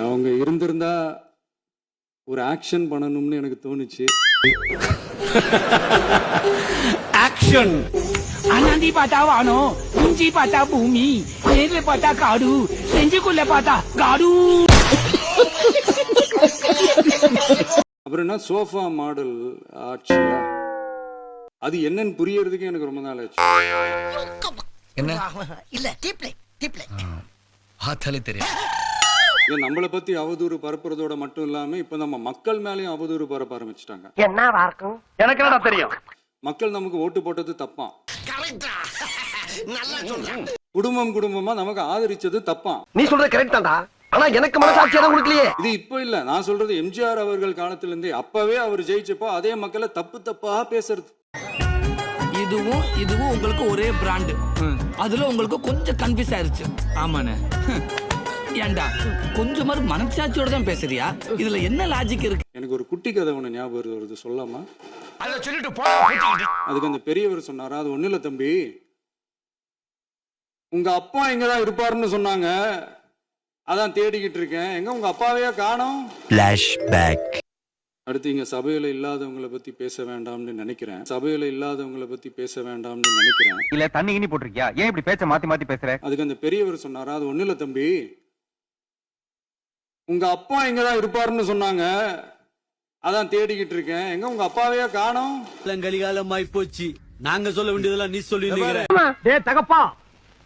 அவங்க இருந்திருந்தா ஒரு ஆக்ஷன் பண்ணணும்னு எனக்கு தோணுச்சு. ஆக்ஷன். அண்ணாந்தி பார்த்தா வானம், குஞ்சி பார்த்தா பூமி, நேர்ல பார்த்தா காடு, செஞ்சுக்குள்ள பார்த்தா காடு. அப்புறம் என்ன சோஃபா மாடல் ஆட்சியா, அது என்னன்னு புரியறதுக்கு எனக்கு ரொம்ப நாள் ஆச்சு. என்ன இல்ல டீப்லை பார்த்தாலே தெரியும். நம்மளை பத்தி அவதூறு பரப்புறதோட மட்டும் இல்லாம இப்ப நம்ம மக்கள் மேலயும் அவதூறு பரப்ப ஆரம்பிச்சிட்டாங்க. என்னவா இருக்கும் எனக்கு என்ன தெரியும். மக்கள் நமக்கு ஓட்டு போட்டது தப்பா, குடும்பம் குடும்பமா நமக்கு ஆதரிச்சது தப்பா. நீ சொல்றது கரெக்ட் தான்டா, ஆனா எனக்கு மனசாட்சி எதுவும் கொடுக்கலையே. இது இப்ப இல்ல, நான் சொல்றது எம்ஜிஆர் அவர்கள் காலத்துல இருந்தே. அப்பவே அவர் ஜெயிச்சப்போ அதே மக்களை தப்பு தப்பா பேசுறது. இதுவும் உங்களுக்கு ஒரே பிராண்ட், அதுல உங்களுக்கு கொஞ்சம் கன்ஃபியூஸ் ஆயிருச்சு. ஆமாண்ணே. ஏண்டா கொஞ்சமாரு மனசாட்சியோட தான் பேசுறியா? இதுல என்ன லாஜிக் இருக்கு? எனக்கு ஒரு குட்டி கதை ஒண்ணு ஞாபகம் வருது, சொல்லாமா? அதுக்கு அந்த பெரியவர் சொன்னாரா, அது ஒண்ணு இல்ல தம்பி, உங்க அப்பா எங்கதான் இருப்பாருன்னு சொன்னாங்க, அதான் தேடிக்கிட்டு இருக்கேன், எங்க உங்க அப்பாவையே காணோம். அடுத்து இங்க சபையில இல்லாதவங்களை பத்தி பேச வேண்டாம்னு நினைக்கிறேன். இல்ல தண்ணி இனி போட்டிருக்கியா? ஏன் இப்படி பேச்ச மாத்தி பேசுற? அதுக்கு அந்த பெரியவர் சொன்னாரா, அது ஒண்ணு இல்ல தம்பி, உங்க அப்பா எங்கதான் இருப்பாருன்னு சொன்னாங்க, அதான் தேடிக்கிட்டு இருக்கேன், எங்க உங்க அப்பாவையே காணோம். கலிகாலமாய் போச்சு, நாங்க சொல்ல வேண்டியதெல்லாம் நீ சொல்லி. டேய் தகப்பா,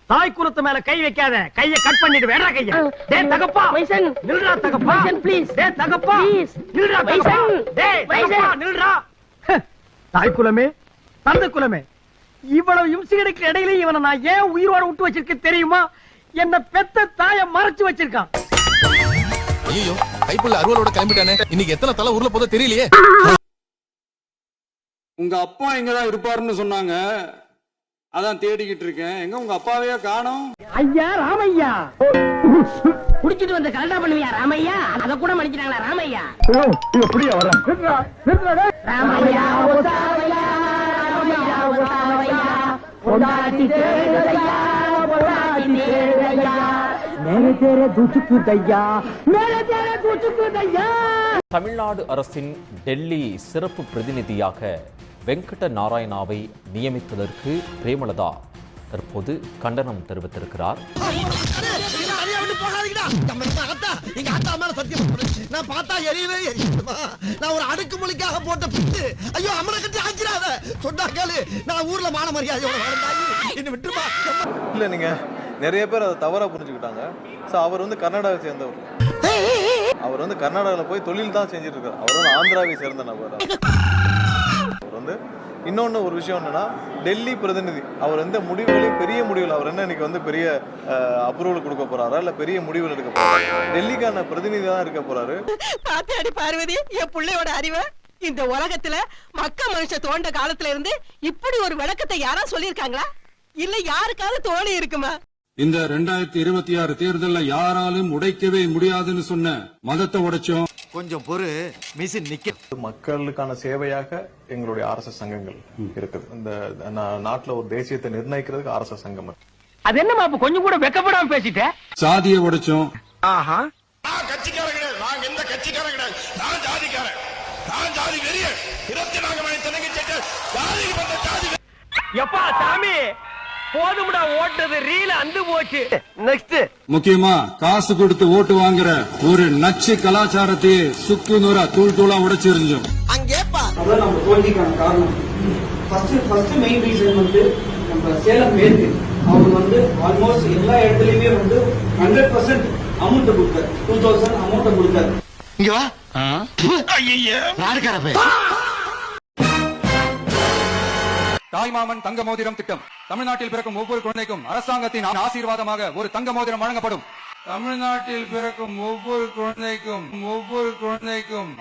தாய் குலத்து மேல கை வைக்காத, கைய கட் பண்ணிட்டு வேடா கைய. டேய் தகப்பா நில்றா தகப்பா ப்ளீஸ். டேய் தகப்பா நில்றா தகப்பா. டேய் தகப்பா நில்றா. தாய் குலமே தந்தை குலமே, இவ்வளவு இம்சிகளுக்கு இடையில இவனை நான் ஏன் உயிரோட விட்டு வச்சிருக்கேன் தெரியுமா? என்ன பெத்த தாய மறைச்சு வச்சிருக்கான். ஐயோ கைப்புள்ள அருவலோட கிளம்பிட்டானே, இன்னைக்கு எத்தனை தலை ஊர்ல போதோ தெரியலையே. உங்க அப்பா எங்கதான் இருப்பாருன்னு சொன்னாங்க, அதான் தேடிக்கிட்டு இருக்கேன், எங்க உங்க அப்பாவையே காணோம். ஐயா ராமையா, குடிச்சிட்டு வந்து கலண்டா பண்ணுவியா ராமையா? அத கூட மன்னிச்சிட்டாங்களா ராமையா? எப்படியா வர ராமையா ஓசாவையா, ராமையா ஓசாவையா, பொண்டாட்டி தேடுதையா, பொண்டாட்டி தேடுதையா, மேலே தேரே துச்சுக்கு தையா, மேலே தேரே துச்சுக்கு தையா. தமிழ்நாடு அரசின் டெல்லி சிறப்பு பிரதிநிதியாக வெங்கட நாராயணாவை நியமித்ததற்கு பிரேமலதா தற்போது கண்டனம் தெரிவித்திருக்கிறார். நான் பார்த்தா எரியவே எரியுமா? நான் ஒரு அடுக்கு மொழிக்காக போட்ட பிட்டு. ஐயோ அம்மனை கட்டி ஆக்கிறாத சொன்னாக்காலே நான் ஊர்ல மான மரியாதையோட வாழ்ந்தாங்க. என்ன விட்டுருமா? இல்ல நீங்க நிறைய பேர் அதை தவறா புரிஞ்சுக்கிட்டாங்க. ஸோ அவர் வந்து கர்நாடகாவை சேர்ந்தவர். அவர் வந்து கர்நாடகாவில் போய் தொழில் தான் செஞ்சுட்டு இருக்காரு. அவர் வந்து ஆந்திராவை சேர்ந்த நபர். அவர் வந்து இன்னொன்று ஒரு விஷயம் என்னன்னா, டெல்லி பிரதிநிதி அவர் வந்து முடிவுகளையும் பெரிய முடிவுகள், அவர் என்ன இன்னைக்கு வந்து பெரிய அப்ரூவல் கொடுக்க போறாரா இல்ல பெரிய முடிவுகள் எடுக்க போறாரா? டெல்லிக்கான பிரதிநிதி தான் இருக்க போறாரு. பாத்தாடி பார்வதி, என் பிள்ளையோட அறிவை இந்த உலகத்துல மக்க மனுஷ தோண்ட காலத்துல இருந்து இப்படி ஒரு விளக்கத்தை யாரா சொல்லிருக்காங்களா? இல்ல யாருக்காவது தோணி இருக்குமா? இந்த 2026 தேர்தல்ல யாராலும் உடைக்கவே முடியாதுன்னு சொன்ன மதத்தை உடைச்சோம். கொஞ்சம் பொறு, மிஷின் நிக்க. மக்களுக்கான சேவையாக எங்களுடைய RSS சங்கங்கள் இருக்குது. இந்த நாட்டுல ஒரு தேசியத்தை நிர்ணயிக்கிறதுக்கு RSS சங்கம். அது என்னமா இப்ப கொஞ்சம் கூட வெக்கப்படாம பேசிட்ட? சாதியை உடைச்சோம். ஆஹா, நான் கட்சிக்காரங்க, நான் எந்த கட்சிக்காரங்க, நான் ஜாதிக்காரன், நான் ஜாதி வெறிய 24 மணி தெலுங்கு ஜாதிக்கு வந்த ஜாதி. எப்பா சாமி போதும்டா, ஓட்டது ரீல அந்து போச்சு. நெக்ஸ்ட் முக்கியமா காசு கொடுத்து ஓட்டு வாங்குற ஒரு நச்சு கலாச்சாரத்தையே சுக்கு நூறா தூள் தூளா உடைச்சிருந்தோம். அங்கேப்பா அதான் நம்ம தோல்விக்கான காரணம். ஃபர்ஸ்ட் மெயின் ரீசன் வந்து நம்ம சேலம் மேற்கு அவங்க வந்து ஆல்மோஸ்ட் எல்லா இடத்துலயுமே வந்து 100% அமௌண்ட் கொடுத்தாரு. 2000 அமௌண்ட் கொடுத்தாரு. இங்க வா. ஐயா யாருக்காரப்ப தாய்மாமன் தங்க மோதிரம் திட்டம். தமிழ்நாட்டில் பிறக்கும் ஒவ்வொரு குழந்தைக்கும் அரசாங்கத்தின் ஆசீர்வாதமாக ஒரு தங்க மோதிரம் வழங்கப்படும். தமிழ்நாட்டில் பிறக்கும் ஒவ்வொரு குழந்தைக்கும்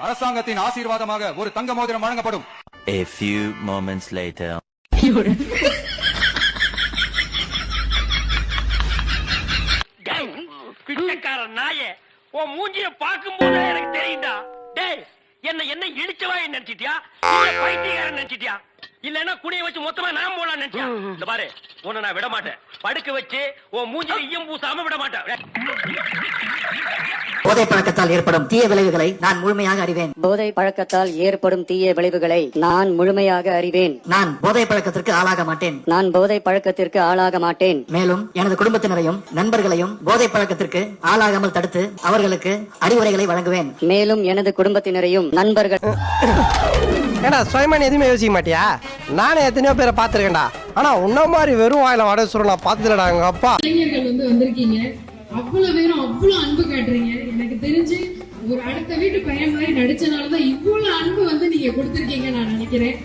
அரசாங்கத்தின் ஆசீர்வாதமாக ஒரு தங்க மோதிரம் வழங்கப்படும். A few moments later. பிச்சைக்கார நாயே, உன் மூஞ்சிய பார்க்கும் போது எனக்கு தெரியும்டா. டேய் என்ன இழிச்சவாய் நினைச்சிட்டியா? பைத்தியக்காரன் நினைச்சிட்டியா? இல்லன்னா குடிய வச்சு மொத்தமா நான் போலாம் நினைச்சா? இந்த பாரு, உன்னை நான் விட மாட்டேன். படுக்க வச்சு உன் மூஞ்சில ஈயம் பூசாம விட மாட்டேன். போதை பழக்கத்தால் ஏற்படும் தீய விளைவுகளை நான் முழுமையாக அறிவேன். போதை பழக்கத்தால் ஏற்படும் தீய விளைவுகளை நான் முழுமையாக அறிவேன். நான் போதை பழக்கத்திற்கு ஆளாக மாட்டேன். நான் போதை பழக்கத்திற்கு ஆளாக மாட்டேன். மேலும் எனது குடும்பத்தினரையும் நண்பர்களையும் போதை பழக்கத்திற்கு ஆளாகாமல் தடுத்து அவர்களுக்கு அறிவுரைகளை வழங்குவேன். மேலும் எனது குடும்பத்தினரையும் நண்பர்கள். ஏடா சுயமான எதுவுமே யோசிக்க மாட்டியா? நானே எத்தனையோ பேரை பார்த்திருக்கேன்டா. ஆனா உன்ன மாதிரி வெறும் வாயில வடை சுருள் நான் பார்த்ததுலடா எங்க அப்பா. இளைஞர்கள் வந்திருக்கீங்க, அவ்வளவு பேரும் அவ்வளவு அன்பு காட்டுறீங்க. எனக்கு தெரிஞ்சு ஒரு அடுத்த வீட்டு பையன் மாதிரி நடிச்சனாலதான் இவ்வளவு அன்பு நீங்க கொடுத்திருக்கீங்க நான் நினைக்கிறேன்.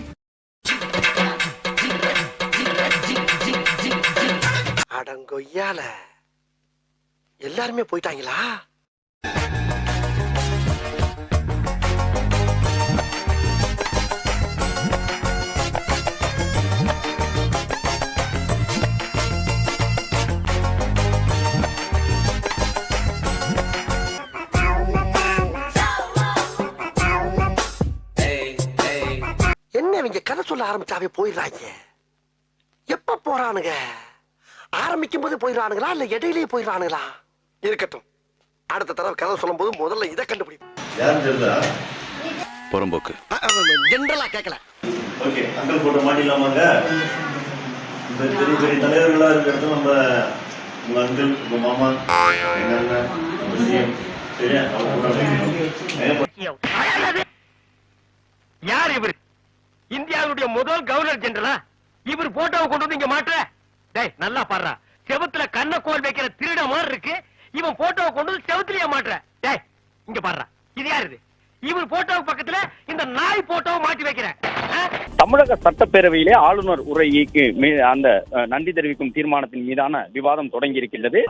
அடங்கொய்யால எல்லாருமே போயிட்டாங்களா? என்ன இவங்க கதை சொல்ல ஆரம்பிச்சாவே போயிடுறாங்க. எப்ப போறானுங்க? ஆரம்பிக்கும் போது போயிடுறானுங்களா இல்ல இடையிலேயே போயிடுறானுங்களா? இருக்கட்டும், அடுத்த தடவை கதை சொல்லும் போது முதல்ல இதை கண்டுபிடிப்போம். புறம்போக்கு ஜெனரலா கேட்கல. ஓகே, அங்கல் போட்ட மாட்டிடலாமாங்க? இந்த பெரிய பெரிய தலைவர்களா இருக்கிறது நம்ம உங்க அங்கிள், உங்க மாமா, எங்க அண்ணன், உங்க சிஎம், சரியா? யார் இவர்? இந்தியாவுடைய முதல் கவர்னர் ஜெனரலா? இவர் போட்டோவை கொண்டு வந்து இங்க மாற்ற? டேய் நல்லா பாடுறா, செவத்துல கண்ணக்கோல் வைக்கிற திருட மாதிரி இருக்கு. இவன் போட்டோவை கொண்டு வந்து செவத்துலயே மாற்ற. டேய் இங்க பாடுறா, இது யாரு? இது இவர் போட்டோவு பக்கத்துல இந்த நாய் போட்டோவை மாட்டி வைக்கிறேன். தமிழக சட்டப்பேரவையிலே ஆளுநர் உரைக்கு அந்த நன்றி தெரிவிக்கும் தீர்மானத்தின் மீதான விவாதம் தொடங்கி இருக்கின்றது.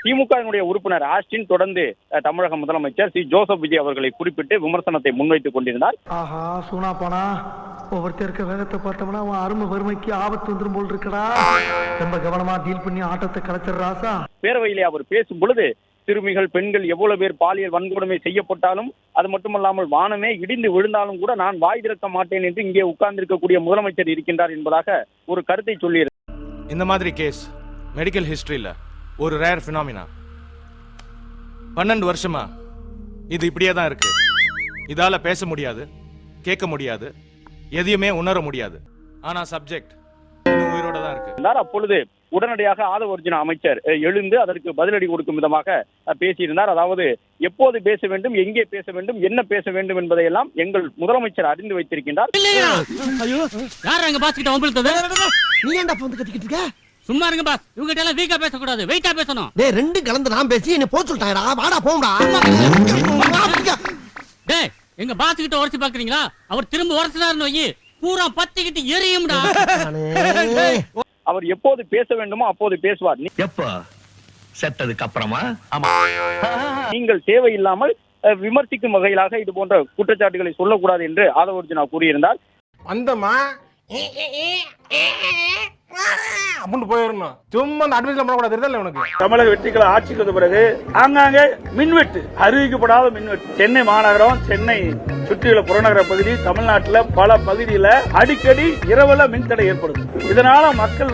திமுக உறுப்பினர் ஆஸ்டின் தொடர்ந்து தமிழக முதலமைச்சர் சி ஜோசப் விஜய் அவர்களை குறிப்பிட்டு விமர்சனத்தை முன்வைத்துக் கொண்டிருந்தார். ஆஹா சூனா போனா ஒவ்வொருத்தருக்கு வேகத்தை பார்த்தோம்னா அவன் அருமை வறுமைக்கு ஆபத்து வந்துரும் போல் இருக்கடா. ரொம்ப கவனமா டீல் பண்ணி ஆட்டத்தை கலைச்சிடுறாசா. பேரவையிலே அவர் பேசும் பொழுது சிறுமிகள், பெண்கள் எவ்வளவு பேர் பாலியல் வன்கொடுமை செய்யப்பட்டாலும், அது மட்டுமல்லாமல் வானமே இடிந்து விழுந்தாலும் கூட நான் வாய் திறக்க மாட்டேன் என்று இங்கே உட்கார்ந்திருக்கக்கூடிய முதலமைச்சர் இருக்கின்றார் என்பதாக ஒரு கருத்தை சொல்லியிருக்கிறார். இந்த மாதிரி கேஸ் மெடிக்கல் ஹிஸ்டரியில ஒரு ரேர் பினாமினா. 12 வருஷமா இது இப்படியே தான் இருக்கு. இதால பேச முடியாது, கேட்க முடியாது, எதையுமே உணர முடியாது. ஆனா சப்ஜெக்ட் இன்னும் உயிரோட தான் இருக்கு. அப்பொழுது உடனடியாக ஆதவ அர்ஜுனா அமைச்சர் எழுந்து அதற்கு பதிலடி கொடுக்கும் விதமாக பேசியிருந்தார். அதாவது எப்போது பேச வேண்டும், எங்கே பேச வேண்டும், என்ன பேச வேண்டும் என்பதையெல்லாம் எங்கள் முதலமைச்சர் அறிந்து வைத்திருக்கின்றார். சும்மா இருங்க பாஸ், இவங்க எல்லாம் வீக்கா பேசக்கூடாது, வெயிட்டா பேசணும். டேய் ரெண்டு கலந்து நான் பேசி என்ன போக சொல்லிட்டாங்கடா. வாடா போம்டா. டேய் எங்க பாஸ் கிட்ட உரசி பாக்குறீங்களா? அவர் திரும்ப உரசினாருன்னு வை, பூரா பத்திக்கிட்டு எரியும்டா. அவர் எப்போது பேச வேண்டுமோ அப்போது பேசுவார். எப்ப செத்ததுக்கு அப்புறமா? ஆமா. நீங்கள் தேவையில்லாமல் விமர்சிக்கும் வகையிலாக இது போன்ற குற்றச்சாட்டுகளை சொல்லக்கூடாது என்று ஆதவ அர்ஜுனா கூறியிருந்தார். அந்தமா அப்படின்னு போயிடணும். சும்மா அந்த அட்வைஸ்ல பண்ணக்கூடாது. தெரியல உனக்கு. தமிழக வெற்றிகளை ஆட்சிக்கு வந்த பிறகு ஆங்காங்கே மின்வெட்டு, அறிவிக்கப்படாத மின்வெட்டு. சென்னை மாநகரம், சென்னை சுற்றியுள்ள புறநகர பகுதி, தமிழ்நாட்டில் பல பகுதியில அடிக்கடி இரவுல மின்தடை ஏற்படுது. இதனால மக்கள்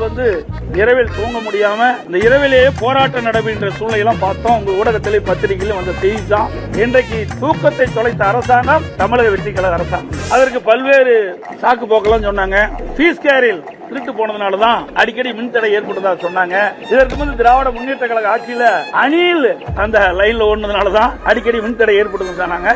இரவில் தூங்க முடியாம இந்த இரவிலேயே போராட்டம் நடைபெறுகின்ற சூழ்நிலையெல்லாம் பார்த்தோம். உங்க ஊடகத்திலே பத்திரிகையிலும் வந்த செய்தி தான். இன்றைக்கு தூக்கத்தை தொலைத்த அரசாங்கம் தமிழக வெற்றி கழக அரசாங்கம். அதற்கு பல்வேறு சாக்கு போக்கெல்லாம் சொன்னாங்க. பீஸ் கேரில் திருட்டு போனதுனாலதான் அடிக்கடி மின்தடை ஏற்பட்டதா சொன்னாங்க. இதற்கு முன்பு திராவிட முன்னேற்ற கழக ஆட்சியில அணில் அந்த லைன்ல ஓடுனதுனாலதான் அடிக்கடி மின்தடை ஏற்பட்டது சொன்னாங்க.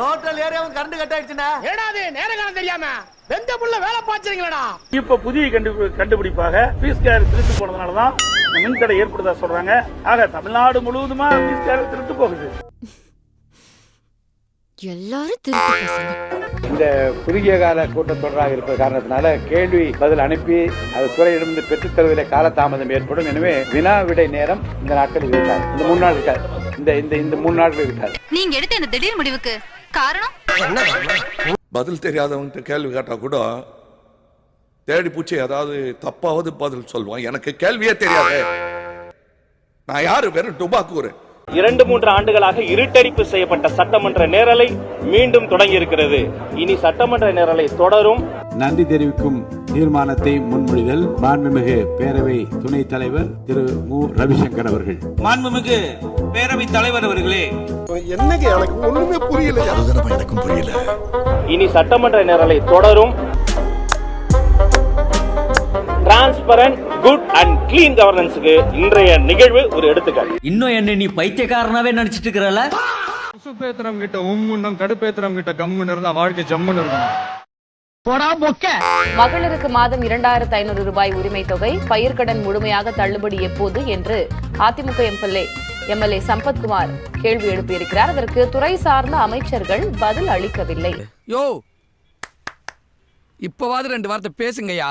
ரோட்டல் ஏரியாவும் கரண்ட் கட் ஆயிடுச்சுனா ஏடாது நேர காலம் தெரியாம வெந்த புள்ள வேலை பாத்துறீங்களடா. இப்ப புதிய கண்டுபிடிப்பாக பீஸ் கேர் திருட்டு போனதுனாலதான் மின்தடை ஏற்படுதா சொல்றாங்க. ஆக தமிழ்நாடு முழுவதுமா பீஸ் கேர் திருட்டு போகுது. இந்த குறுகிய கால கூட்டத்தொடராக இருப்ப காரணத்தினால கேள்வி பதில் அனுப்பி அது துறையிடமிருந்து பெற்றுத் தருவதில் காலதாமதம் ஏற்படும். எனவே வினா விடை நேரம் இந்த நாட்களில் இருக்காது. இந்த 3 நாள் இருக்காது. இந்த 3 நாட்கள் இருக்காது. நீங்க எடுத்த இந்த திடீர் முடிவுக்கு காரணம்? பதில் தெரியாதவங்க கேள்வி கேட்டா கூட தேடி பூச்சி அதாவது தப்பாவது பதில் சொல்லுவான். எனக்கு கேள்வியே தெரியாது, நான் யாரு வெறும் டுபாக்கூர். 2-3 ஆண்டுகளாக இருட்டடிப்பு செய்யப்பட்ட சட்டமன்ற நேரலை மீண்டும் தொடங்கி இருக்கிறது. இனி சட்டமன்ற நேரலை தொடரும். நன்றி தெரிவிக்கும் தீர்மானத்தை முன்மொழிதல் மாண்புமிகு பேரவை துணைத் தலைவர் திரு மு ரவிசங்கர் அவர்கள். மாண்புமிகு பேரவை தலைவர் அவர்களே, என்னங்க எனக்கு ஒண்ணுமே புரியல. எனக்கும் புரியல. இனி சட்டமன்ற நேரலை தொடரும். டிரான்ஸ்பரண்ட், குட் அண்ட் கிளீன் கவர்னன்ஸுக்கு இன்றைய நிகழ்வு ஒரு எடுத்துக்காட்டு. இன்னும் என்ன நீ பைத்தியக்காரனாவே நினைச்சிட்டு இருக்கிறல? சுப்பேத்திரம் கிட்ட உம்முன்னும் கடுப்பேத்திரம் கிட்ட கம்முன்னு இருந்தா வாழ்க்கை ஜம்முன்னு இருக்கும். மகளிருக்கு மாதம் 2500 ரூபாய் உரிமை தொகை, பயிர்க்கடன் முழுமையாக தள்ளுபடி எப்போது என்று அதிமுக எம்எல்ஏ சம்பத்குமார் கேள்வி எழுப்பியிருக்கிறார். அதற்கு துறை சார்ந்த அமைச்சர்கள் பதில் அளிக்கவில்லை. யோ இப்பவாது 2 வார்த்தை பேசுங்கய்யா.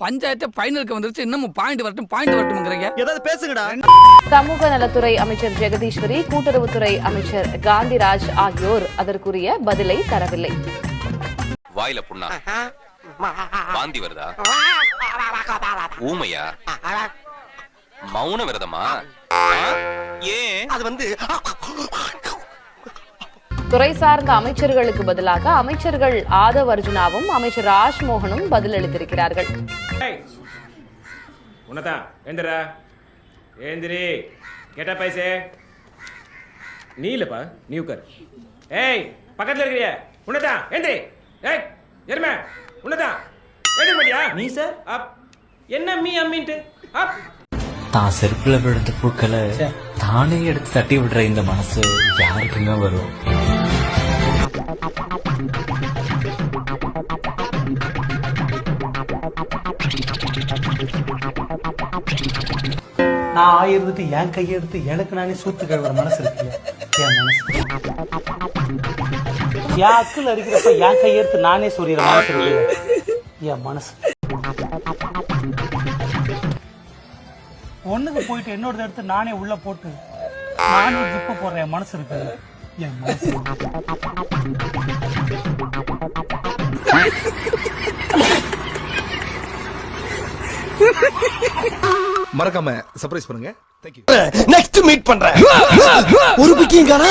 பஞ்சாயத்து பைனலுக்கு வந்துருச்சு, இன்னமும் பாயிண்ட் வரட்டும்ங்கிறீங்க. ஏதாவது பேசுங்கடா. சமூக நலத்துறை அமைச்சர் ஜெகதீஸ்வரி, கூட்டுறவுத்துறை அமைச்சர் காந்திராஜ் ஆகியோர் அதற்குரிய பதிலை தரவில்லை. வாயில புண்ணா, வாந்தி வருதா, ஊமையா, மௌன விரதமா, ஏன் அது வந்து துறை சார்ந்த அமைச்சர்களுக்கு பதிலாக அமைச்சர்கள் ஆதவ் அர்ஜுனாவும் அமைச்சர் ராஜ்மோகனும் பதில் அளித்திருக்கிறார்கள். நீ இல்லப்பா, நீ உட்கார். ஏய் பக்கத்துல இருக்கிறிய உன்னதா எந்திரி. ஏய் எருமை உன்னதா எந்திரி மாட்டியா நீ? சார் அப் என்ன மீ அம்மின்ட்டு அப் தான் செருப்புல விழுந்த பூக்களை தானே எடுத்து தட்டி விடுற இந்த மனசு யாருக்குங்க வரும்? நான் ஆயிருந்துட்டு என் கையெடுத்து எனக்கு நானே சூத்து கழுவுற மனசு இருக்கு. என் மனசு என் அக்குல இருக்கிறப்ப என் கையெடுத்து நானே சொல்லிடுற மனசு இருக்கு. என் மனசு ஒண்ணுக்கு போயிட்டு என்னோட எடுத்து நானே உள்ள போட்டு நானே ஜிப்ப போடுற என் மனசு இருக்கு. என் மனசு மறக்காம சர்ப்ரைஸ் பண்ணுங்க. Thank you. நெக்ஸ்ட் மீட் பண்றேன். ஒரு பிக்கிங் காணா.